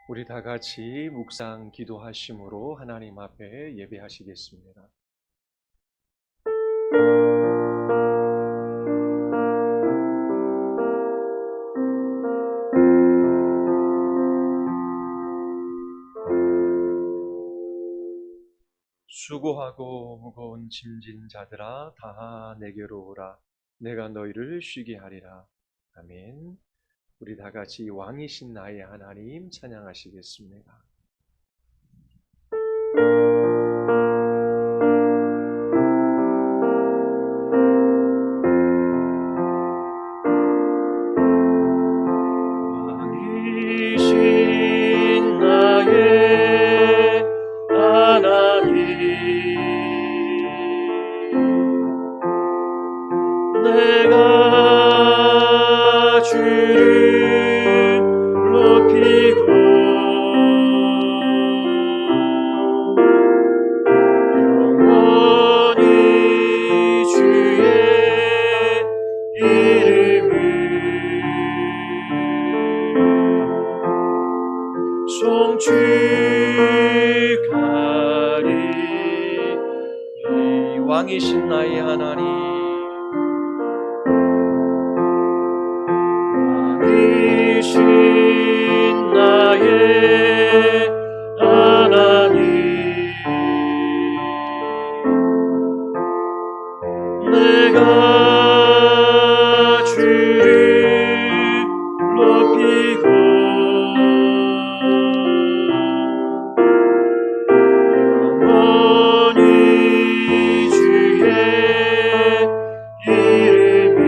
우리 다 같이 묵상 기도하심으로 하나님 앞에 예배하시겠습니다. 수고하고 무거운 짐진 자들아 다 내게로 오라. 내가 너희를 쉬게 하리라. 아멘. 우리 다 같이 왕이신 나의 하나님 찬양하시겠습니다. 왕이신 나의 하나님, 내가 주를 높이고 영원히 주의 이름을 송축하리. 이 왕이신 나의 하나님, 왕이신 나의 하나님, 내가 주를 높이고 영원히 주의 이름을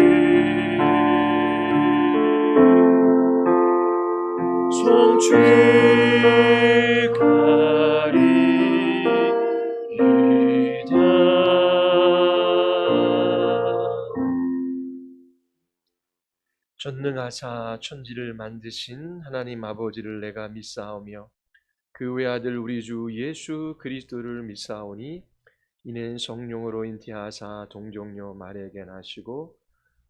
송축하리이다. 전능하사 천지를 만드신 하나님 아버지를 내가 믿사오며 그 외아들 우리 주 예수 그리스도를 믿사오니 이는 성령으로 잉태하사 동정녀 마리아에게 나시고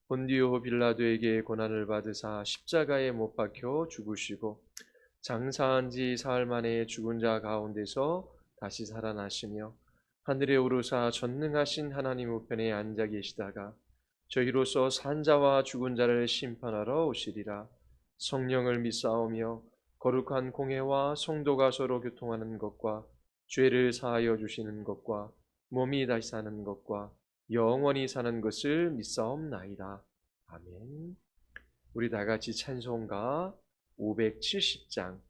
본디오 빌라도에게 고난을 받으사 십자가에 못 박혀 죽으시고 장사한 지 사흘 만에 죽은 자 가운데서 다시 살아나시며 하늘에 오르사 전능하신 하나님 우편에 앉아 계시다가 저희로서 산 자와 죽은 자를 심판하러 오시리라. 성령을 믿사오며 거룩한 공회와 성도가 서로 교통하는 것과 죄를 사하여 주시는 것과 몸이 다시 사는 것과 영원히 사는 것을 믿사옵나이다. 아멘. 우리 다 같이 찬송가 570장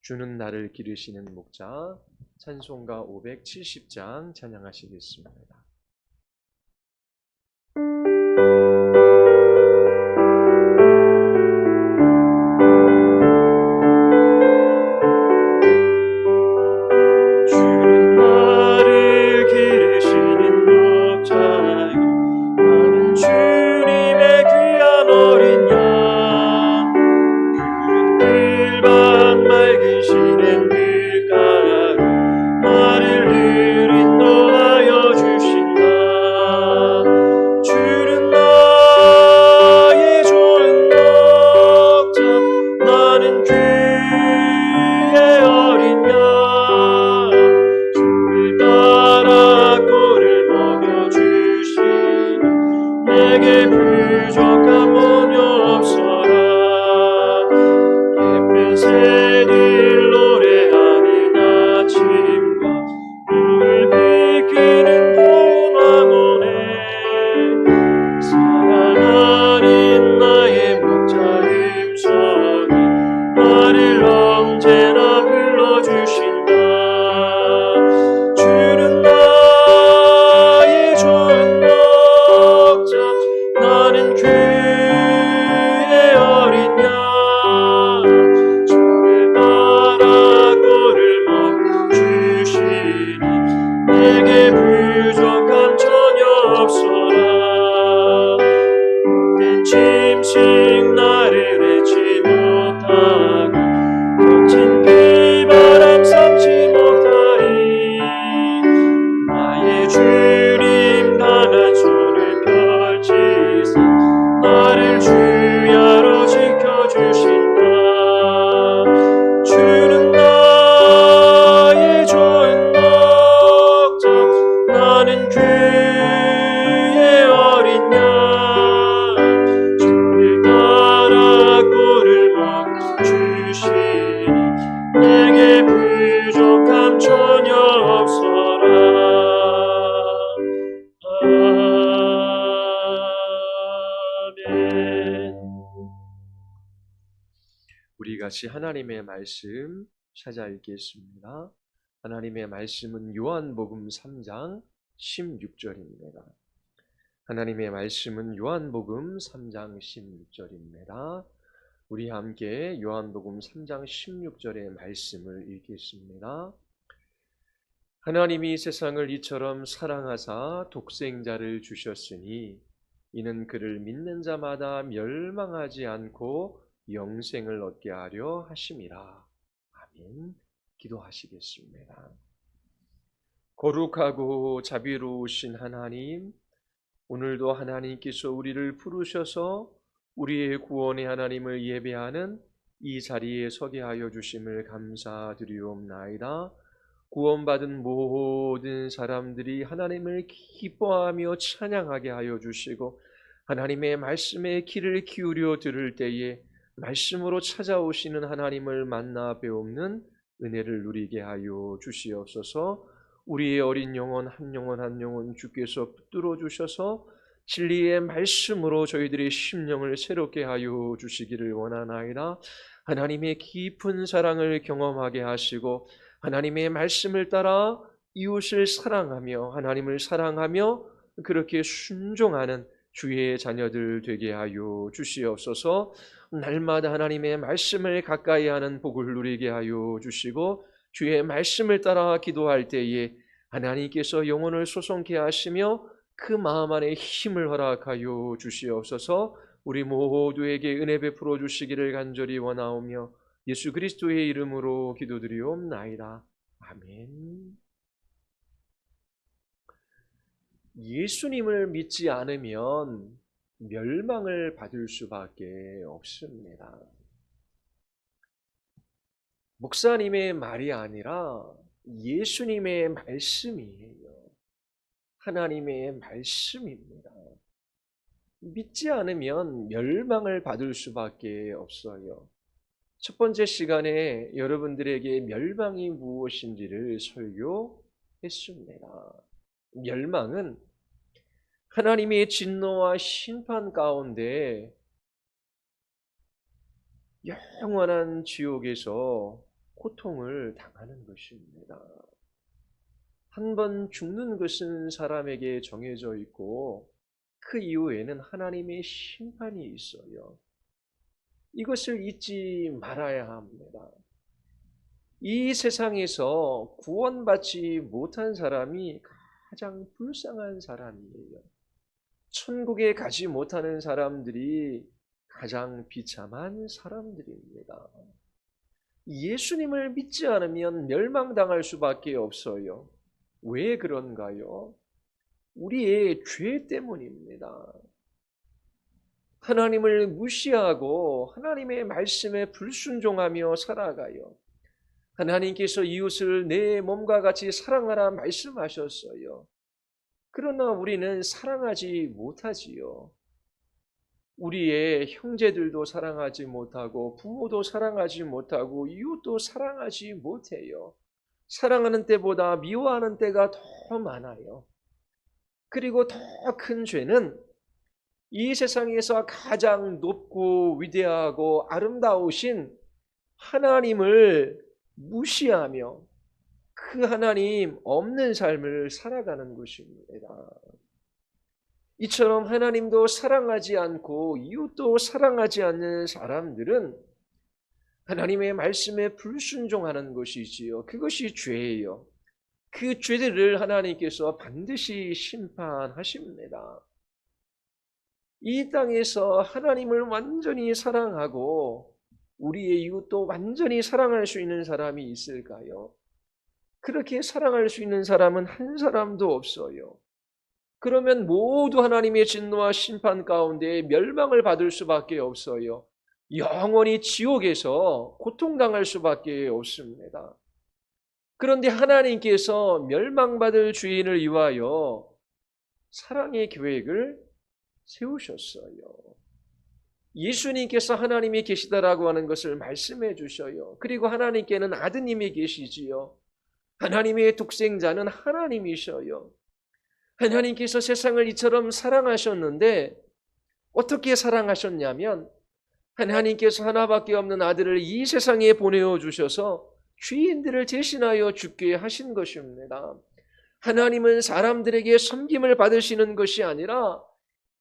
주는 나를 기르시는 목자, 찬송가 570장 찬양하시겠습니다. 나를 늘 인도하여 주시 우리 같이 하나님의 말씀 찾아 읽겠습니다. 하나님의 말씀은 요한복음 3장 16절입니다. 하나님의 말씀은 요한복음 3장 16절입니다. 우리 함께 요한복음 3장 16절의 말씀을 읽겠습니다. 하나님이 세상을 이처럼 사랑하사 독생자를 주셨으니 이는 그를 믿는 자마다 멸망하지 않고 영생을 얻게 하려 하심이라. 아멘. 기도하시겠습니다. 거룩하고 자비로우신 하나님, 오늘도 하나님께서 우리를 부르셔서 우리의 구원의 하나님을 예배하는 이 자리에 서게 하여 주심을 감사드리옵나이다. 구원받은 모든 사람들이 하나님을 기뻐하며 찬양하게 하여 주시고 하나님의 말씀에 귀를 기울여 들을 때에 말씀으로 찾아오시는 하나님을 만나 배우는 은혜를 누리게 하여 주시옵소서. 우리의 어린 영혼 한 영혼 주께서 붙들어 주셔서 진리의 말씀으로 저희들의 심령을 새롭게 하여 주시기를 원하나이다. 하나님의 깊은 사랑을 경험하게 하시고 하나님의 말씀을 따라 이웃을 사랑하며 하나님을 사랑하며 그렇게 순종하는 주의 자녀들 되게 하여 주시옵소서. 날마다 하나님의 말씀을 가까이 하는 복을 누리게 하여 주시고 주의 말씀을 따라 기도할 때에 하나님께서 영혼을 소송케 하시며 그 마음 안에 힘을 허락하여 주시옵소서. 우리 모두에게 은혜 베풀어 주시기를 간절히 원하오며 예수 그리스도의 이름으로 기도드리옵나이다. 아멘. 예수님을 믿지 않으면 멸망을 받을 수밖에 없습니다. 목사님의 말이 아니라 예수님의 말씀이에요. 하나님의 말씀입니다. 믿지 않으면 멸망을 받을 수밖에 없어요. 첫 번째 시간에 여러분들에게 멸망이 무엇인지를 설교했습니다. 멸망은 하나님의 진노와 심판 가운데 영원한 지옥에서 고통을 당하는 것입니다. 한 번 죽는 것은 사람에게 정해져 있고 그 이후에는 하나님의 심판이 있어요. 이것을 잊지 말아야 합니다. 이 세상에서 구원받지 못한 사람이 가장 불쌍한 사람이에요. 천국에 가지 못하는 사람들이 가장 비참한 사람들입니다. 예수님을 믿지 않으면 멸망당할 수밖에 없어요. 왜 그런가요? 우리의 죄 때문입니다. 하나님을 무시하고 하나님의 말씀에 불순종하며 살아가요. 하나님께서 이웃을 내 몸과 같이 사랑하라 말씀하셨어요. 그러나 우리는 사랑하지 못하지요. 우리의 형제들도 사랑하지 못하고 부모도 사랑하지 못하고 이웃도 사랑하지 못해요. 사랑하는 때보다 미워하는 때가 더 많아요. 그리고 더 큰 죄는 이 세상에서 가장 높고 위대하고 아름다우신 하나님을 무시하며 그 하나님 없는 삶을 살아가는 것입니다. 이처럼 하나님도 사랑하지 않고 이웃도 사랑하지 않는 사람들은 하나님의 말씀에 불순종하는 것이지요. 그것이 죄예요. 그 죄들을 하나님께서 반드시 심판하십니다. 이 땅에서 하나님을 완전히 사랑하고 우리의 이웃도 완전히 사랑할 수 있는 사람이 있을까요? 그렇게 사랑할 수 있는 사람은 한 사람도 없어요. 그러면 모두 하나님의 진노와 심판 가운데 멸망을 받을 수밖에 없어요. 영원히 지옥에서 고통당할 수밖에 없습니다. 그런데 하나님께서 멸망받을 죄인을 위하여 사랑의 계획을 세우셨어요. 예수님께서 하나님이 계시다라고 하는 것을 말씀해 주셔요. 그리고 하나님께는 아드님이 계시지요. 하나님의 독생자는 하나님이셔요. 하나님께서 세상을 이처럼 사랑하셨는데 어떻게 사랑하셨냐면 하나님께서 하나밖에 없는 아들을 이 세상에 보내어 주셔서 죄인들을 대신하여 죽게 하신 것입니다. 하나님은 사람들에게 섬김을 받으시는 것이 아니라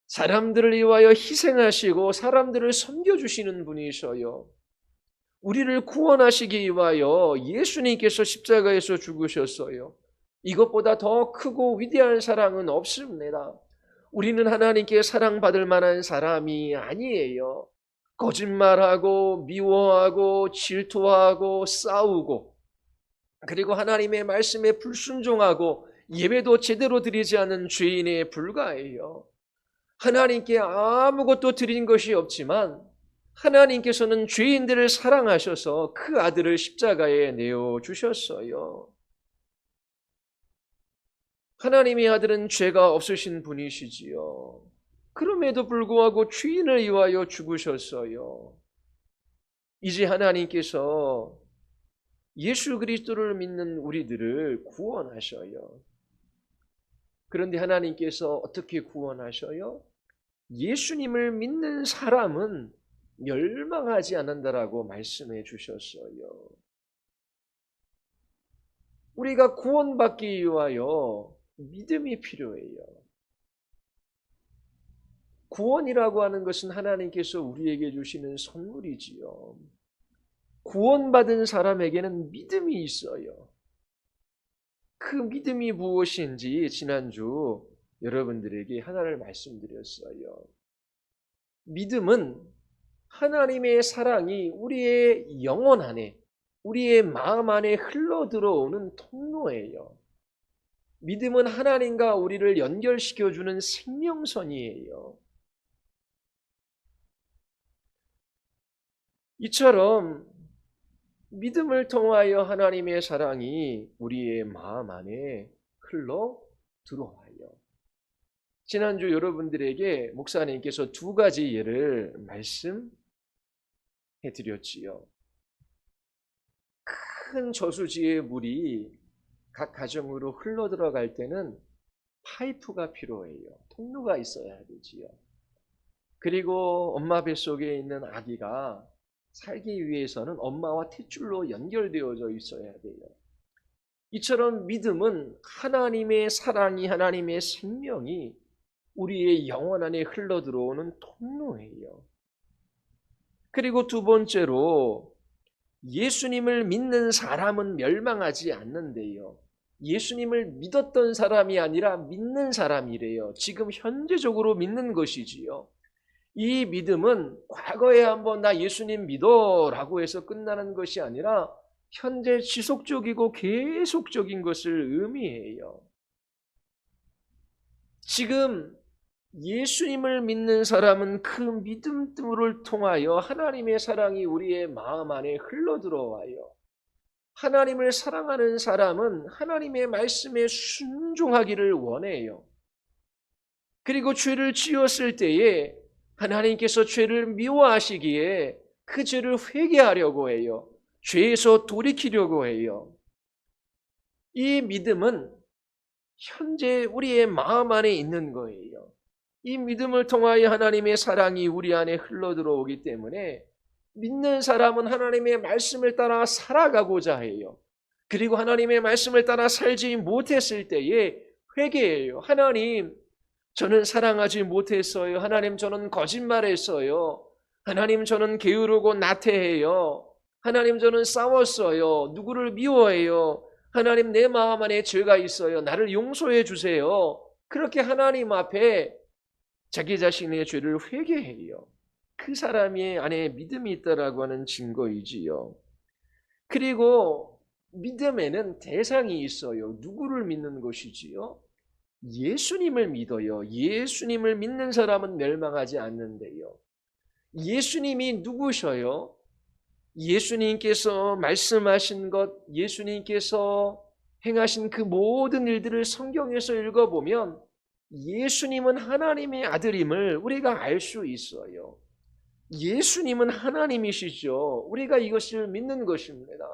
사람들을 위하여 희생하시고 사람들을 섬겨주시는 분이셔요. 우리를 구원하시기 위하여 예수님께서 십자가에서 죽으셨어요. 이것보다 더 크고 위대한 사랑은 없습니다. 우리는 하나님께 사랑받을 만한 사람이 아니에요. 거짓말하고 미워하고 질투하고 싸우고 그리고 하나님의 말씀에 불순종하고 예배도 제대로 드리지 않는 죄인에 불과해요. 하나님께 아무것도 드린 것이 없지만 하나님께서는 죄인들을 사랑하셔서 그 아들을 십자가에 내어주셨어요. 하나님의 아들은 죄가 없으신 분이시지요. 그럼에도 불구하고 죄인을 위하여 죽으셨어요. 이제 하나님께서 예수 그리스도를 믿는 우리들을 구원하셔요. 그런데 하나님께서 어떻게 구원하셔요? 예수님을 믿는 사람은 멸망하지 않는다라고 말씀해 주셨어요. 우리가 구원받기 위하여 믿음이 필요해요. 구원이라고 하는 것은 하나님께서 우리에게 주시는 선물이지요. 구원받은 사람에게는 믿음이 있어요. 그 믿음이 무엇인지 지난주 여러분들에게 하나를 말씀드렸어요. 믿음은 하나님의 사랑이 우리의 영혼 안에, 우리의 마음 안에 흘러 들어오는 통로예요. 믿음은 하나님과 우리를 연결시켜주는 생명선이에요. 이처럼 믿음을 통하여 하나님의 사랑이 우리의 마음 안에 흘러 들어와요. 지난주 여러분들에게 목사님께서 두 가지 예를 말씀해 드렸지요. 큰 저수지의 물이 각 가정으로 흘러 들어갈 때는 파이프가 필요해요. 통로가 있어야 되지요. 그리고 엄마 뱃속에 있는 아기가 살기 위해서는 엄마와 탯줄로 연결되어져 있어야 돼요. 이처럼 믿음은 하나님의 사랑이, 하나님의 생명이 우리의 영혼 안에 흘러 들어오는 통로예요. 그리고 두 번째로 예수님을 믿는 사람은 멸망하지 않는데요. 예수님을 믿었던 사람이 아니라 믿는 사람이래요. 지금 현재적으로 믿는 것이지요. 이 믿음은 과거에 한번 나 예수님 믿어라고 해서 끝나는 것이 아니라 현재 지속적이고 계속적인 것을 의미해요. 지금 예수님을 믿는 사람은 그 믿음을 통하여 하나님의 사랑이 우리의 마음 안에 흘러 들어와요. 하나님을 사랑하는 사람은 하나님의 말씀에 순종하기를 원해요. 그리고 죄를 지었을 때에 하나님께서 죄를 미워하시기에 그 죄를 회개하려고 해요. 죄에서 돌이키려고 해요. 이 믿음은 현재 우리의 마음 안에 있는 거예요. 이 믿음을 통하여 하나님의 사랑이 우리 안에 흘러 들어오기 때문에 믿는 사람은 하나님의 말씀을 따라 살아가고자 해요. 그리고 하나님의 말씀을 따라 살지 못했을 때에 회개해요. 하나님, 저는 사랑하지 못했어요. 하나님, 저는 거짓말했어요. 하나님, 저는 게으르고 나태해요. 하나님, 저는 싸웠어요. 누구를 미워해요. 하나님, 내 마음 안에 죄가 있어요. 나를 용서해 주세요. 그렇게 하나님 앞에 자기 자신의 죄를 회개해요. 그 사람의 안에 믿음이 있다라고 하는 증거이지요. 그리고 믿음에는 대상이 있어요. 누구를 믿는 것이지요? 예수님을 믿어요. 예수님을 믿는 사람은 멸망하지 않는데요. 예수님이 누구셔요? 예수님께서 말씀하신 것, 예수님께서 행하신 그 모든 일들을 성경에서 읽어보면 예수님은 하나님의 아들임을 우리가 알 수 있어요. 예수님은 하나님이시죠. 우리가 이것을 믿는 것입니다.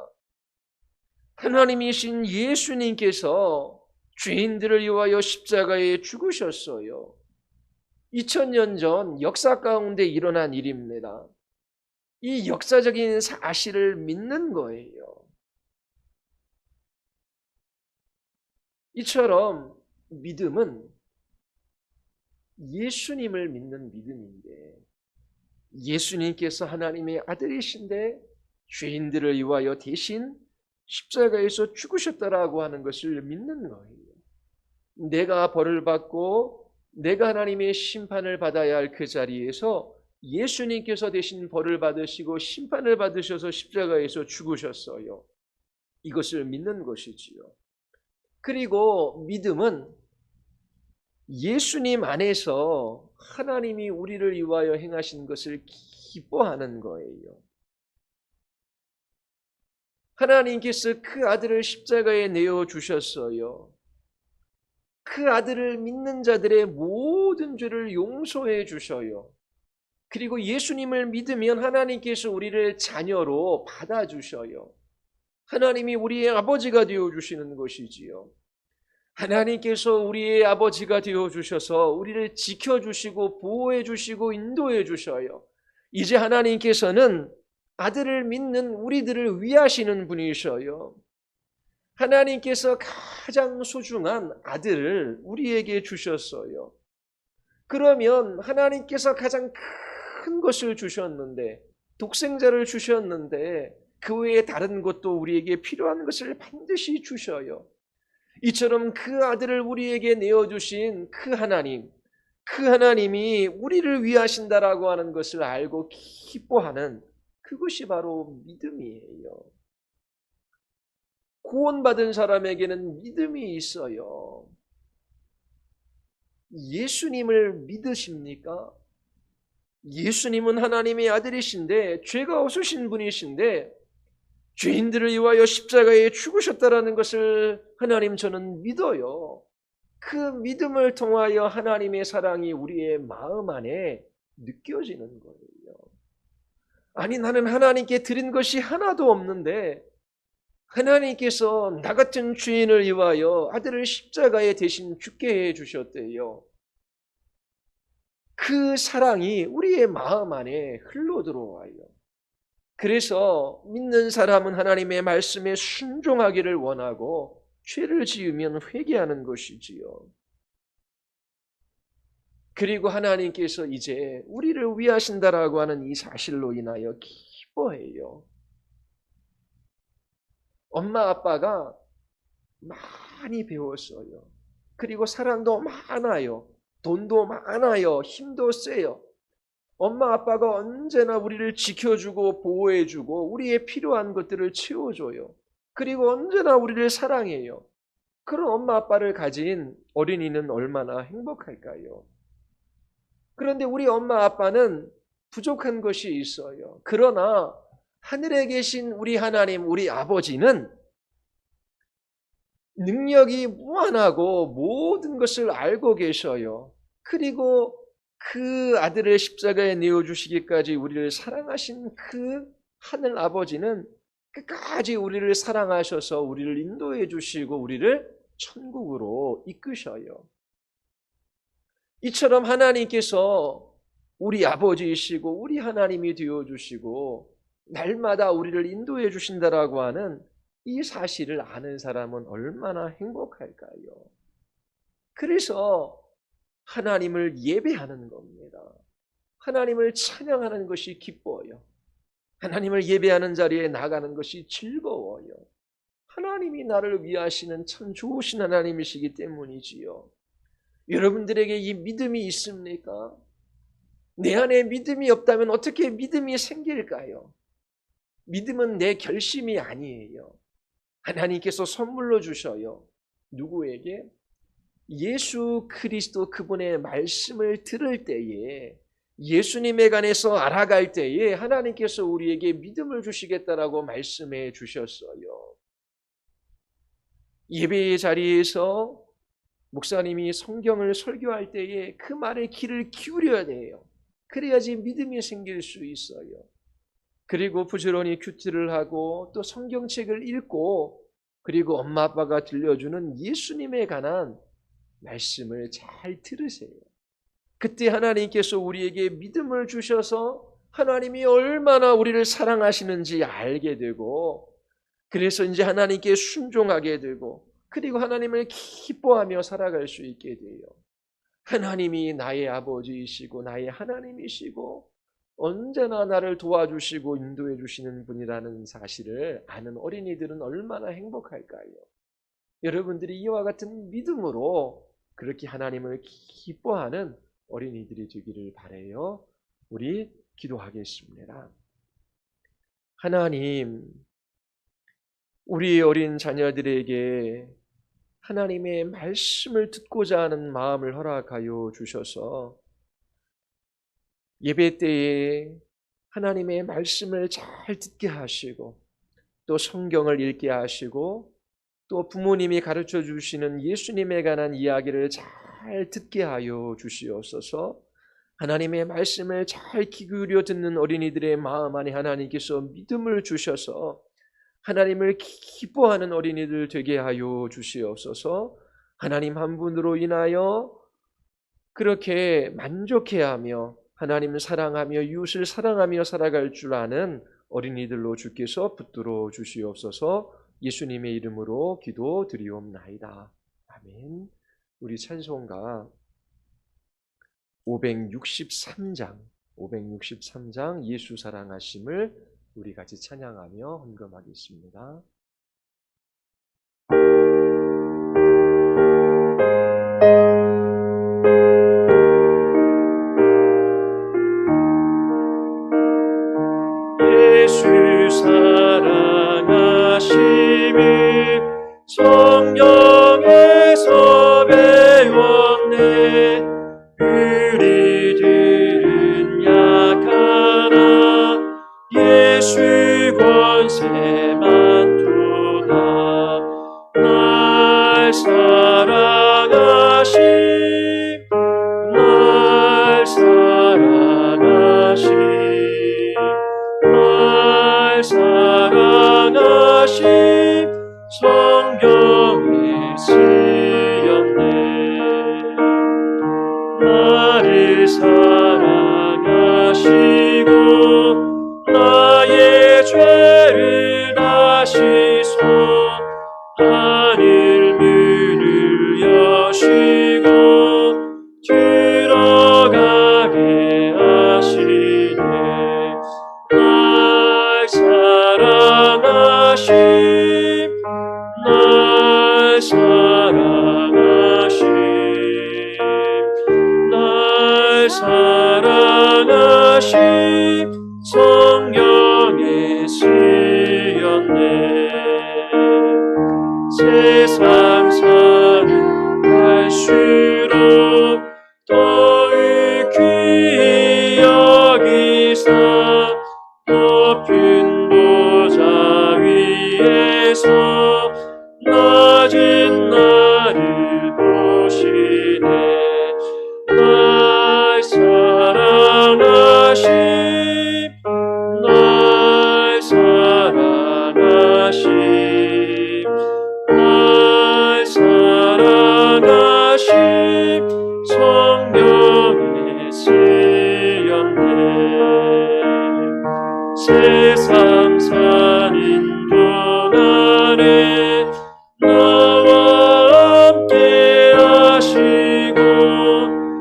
하나님이신 예수님께서 죄인들을 위하여 십자가에 죽으셨어요. 2000년 전 역사 가운데 일어난 일입니다. 이 역사적인 사실을 믿는 거예요. 이처럼 믿음은 예수님을 믿는 믿음인데, 예수님께서 하나님의 아들이신데 죄인들을 위하여 대신 십자가에서 죽으셨다라고 하는 것을 믿는 거예요. 내가 벌을 받고 내가 하나님의 심판을 받아야 할 그 자리에서 예수님께서 대신 벌을 받으시고 심판을 받으셔서 십자가에서 죽으셨어요. 이것을 믿는 것이지요. 그리고 믿음은 예수님 안에서 하나님이 우리를 위하여 행하신 것을 기뻐하는 거예요. 하나님께서 그 아들을 십자가에 내어주셨어요. 그 아들을 믿는 자들의 모든 죄를 용서해 주셔요. 그리고 예수님을 믿으면 하나님께서 우리를 자녀로 받아주셔요. 하나님이 우리의 아버지가 되어주시는 것이지요. 하나님께서 우리의 아버지가 되어주셔서 우리를 지켜주시고 보호해주시고 인도해주셔요. 이제 하나님께서는 아들을 믿는 우리들을 위하시는 분이셔요. 하나님께서 가장 소중한 아들을 우리에게 주셨어요. 그러면 하나님께서 가장 큰 것을 주셨는데, 독생자를 주셨는데 그 외에 다른 것도 우리에게 필요한 것을 반드시 주셔요. 이처럼 그 아들을 우리에게 내어주신 그 하나님이 우리를 위하신다라고 하는 것을 알고 기뻐하는 그것이 바로 믿음이에요. 구원받은 사람에게는 믿음이 있어요. 예수님을 믿으십니까? 예수님은 하나님의 아들이신데 죄가 없으신 분이신데 죄인들을 위하여 십자가에 죽으셨다라는 것을 하나님 저는 믿어요. 그 믿음을 통하여 하나님의 사랑이 우리의 마음 안에 느껴지는 거예요. 아니, 나는 하나님께 드린 것이 하나도 없는데 하나님께서 나 같은 죄인을 위하여 아들을 십자가에 대신 죽게 해주셨대요. 그 사랑이 우리의 마음 안에 흘러들어와요. 그래서 믿는 사람은 하나님의 말씀에 순종하기를 원하고 죄를 지으면 회개하는 것이지요. 그리고 하나님께서 이제 우리를 위하신다라고 하는 이 사실로 인하여 기뻐해요. 엄마 아빠가 많이 배웠어요. 그리고 사랑도 많아요. 돈도 많아요. 힘도 세요. 엄마 아빠가 언제나 우리를 지켜주고 보호해주고 우리의 필요한 것들을 채워줘요. 그리고 언제나 우리를 사랑해요. 그런 엄마 아빠를 가진 어린이는 얼마나 행복할까요? 그런데 우리 엄마 아빠는 부족한 것이 있어요. 그러나 하늘에 계신 우리 하나님, 우리 아버지는 능력이 무한하고 모든 것을 알고 계셔요. 그리고 그 아들을 십자가에 내어주시기까지 우리를 사랑하신 그 하늘 아버지는 끝까지 우리를 사랑하셔서 우리를 인도해 주시고 우리를 천국으로 이끄셔요. 이처럼 하나님께서 우리 아버지이시고 우리 하나님이 되어주시고 날마다 우리를 인도해 주신다라고 하는 이 사실을 아는 사람은 얼마나 행복할까요? 그래서 하나님을 예배하는 겁니다. 하나님을 찬양하는 것이 기뻐요. 하나님을 예배하는 자리에 나가는 것이 즐거워요. 하나님이 나를 위하시는 참 좋으신 하나님이시기 때문이지요. 여러분들에게 이 믿음이 있습니까? 내 안에 믿음이 없다면 어떻게 믿음이 생길까요? 믿음은 내 결심이 아니에요. 하나님께서 선물로 주셔요. 누구에게? 예수 그리스도 그분의 말씀을 들을 때에, 예수님에 관해서 알아갈 때에 하나님께서 우리에게 믿음을 주시겠다라고 말씀해 주셨어요. 예배의 자리에서 목사님이 성경을 설교할 때에 그 말에 귀를 기울여야 돼요. 그래야지 믿음이 생길 수 있어요. 그리고 부지런히 큐티를 하고 또 성경책을 읽고 그리고 엄마 아빠가 들려주는 예수님에 관한 말씀을 잘 들으세요. 그때 하나님께서 우리에게 믿음을 주셔서 하나님이 얼마나 우리를 사랑하시는지 알게 되고, 그래서 이제 하나님께 순종하게 되고, 그리고 하나님을 기뻐하며 살아갈 수 있게 돼요. 하나님이 나의 아버지이시고 나의 하나님이시고 언제나 나를 도와주시고 인도해 주시는 분이라는 사실을 아는 어린이들은 얼마나 행복할까요? 여러분들이 이와 같은 믿음으로 그렇게 하나님을 기뻐하는 어린이들이 되기를 바라요. 우리 기도하겠습니다. 하나님, 우리 어린 자녀들에게 하나님의 말씀을 듣고자 하는 마음을 허락하여 주셔서 예배 때에 하나님의 말씀을 잘 듣게 하시고, 또 성경을 읽게 하시고, 또 부모님이 가르쳐 주시는 예수님에 관한 이야기를 잘 듣게 하여 주시옵소서. 하나님의 말씀을 잘 귀 기울여 듣는 어린이들의 마음 안에 하나님께서 믿음을 주셔서 하나님을 기뻐하는 어린이들 되게 하여 주시옵소서. 하나님 한 분으로 인하여 그렇게 만족해하며 하나님을 사랑하며 이웃을 사랑하며 살아갈 줄 아는 어린이들로 주께서 붙들어 주시옵소서. 예수님의 이름으로 기도드리옵나이다. 아멘. 우리 찬송가 563장 예수 사랑하심을 우리 같이 찬양하며 헌금하겠습니다. 예수 사랑하심을 성경에서 배웠네. 우리들은 약하나 예수 권세만 도다. 날 사랑하심, 날 사랑하심, 날 사랑하심 성경에 쓰였네. 나를 사랑하시고 나의 죄를 다시소. 하늘 문을 여시고 들어가게 하시네. 날 사랑하심, 날 사랑하심, 날 사랑하심 성경에 쓰였네. 세상 사는 갈수록 더욱 귀히 여기사 높은 보좌 위에서 낮은 나를 보시네. 날 사랑하심, 날 사랑하심, 날 사랑하심 성경에 쓰였네. 세상 사는 동안에 나와 함께 하시고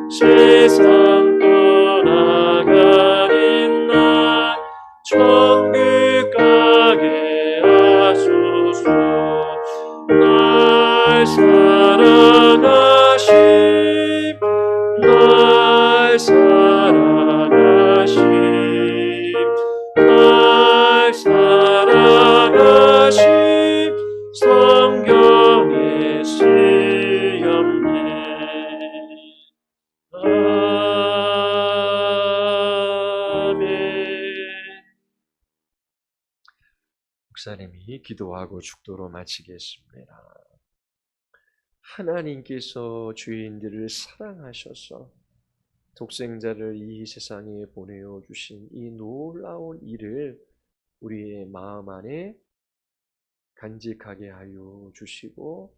세상 떠나가는 날 천국 가게 하소서. 날 사랑하심, 날 사랑하심, 날 사랑하심 성경에 쓰였네. 아멘. 목사님이 기도하고 축도로 마치겠습니다. 하나님께서 죄인들을 사랑하셔서 독생자를 이 세상에 보내어 주신 이 놀라운 일을 우리의 마음 안에 간직하게 하여 주시고,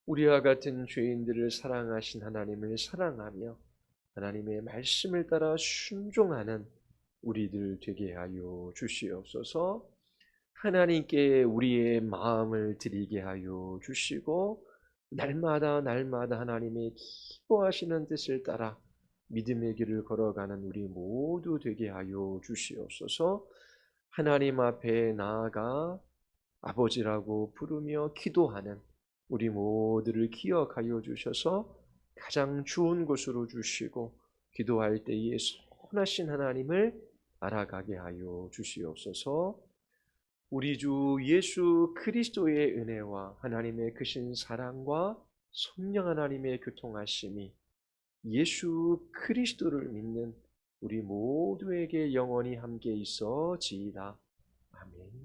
우리와 같은 죄인들을 사랑하신 하나님을 사랑하며 하나님의 말씀을 따라 순종하는 우리들 되게 하여 주시옵소서. 하나님께 우리의 마음을 드리게 하여 주시고 날마다 날마다 하나님의 기뻐하시는 뜻을 따라 믿음의 길을 걸어가는 우리 모두 되게 하여 주시옵소서. 하나님 앞에 나아가 아버지라고 부르며 기도하는 우리 모두를 기억하여 주셔서 가장 좋은 곳으로 주시고 기도할 때에 선하신 하나님을 알아가게 하여 주시옵소서. 우리 주 예수 그리스도의 은혜와 하나님의 크신 사랑과 성령 하나님의 교통하심이 예수 그리스도를 믿는 우리 모두에게 영원히 함께 있어지이다. 아멘.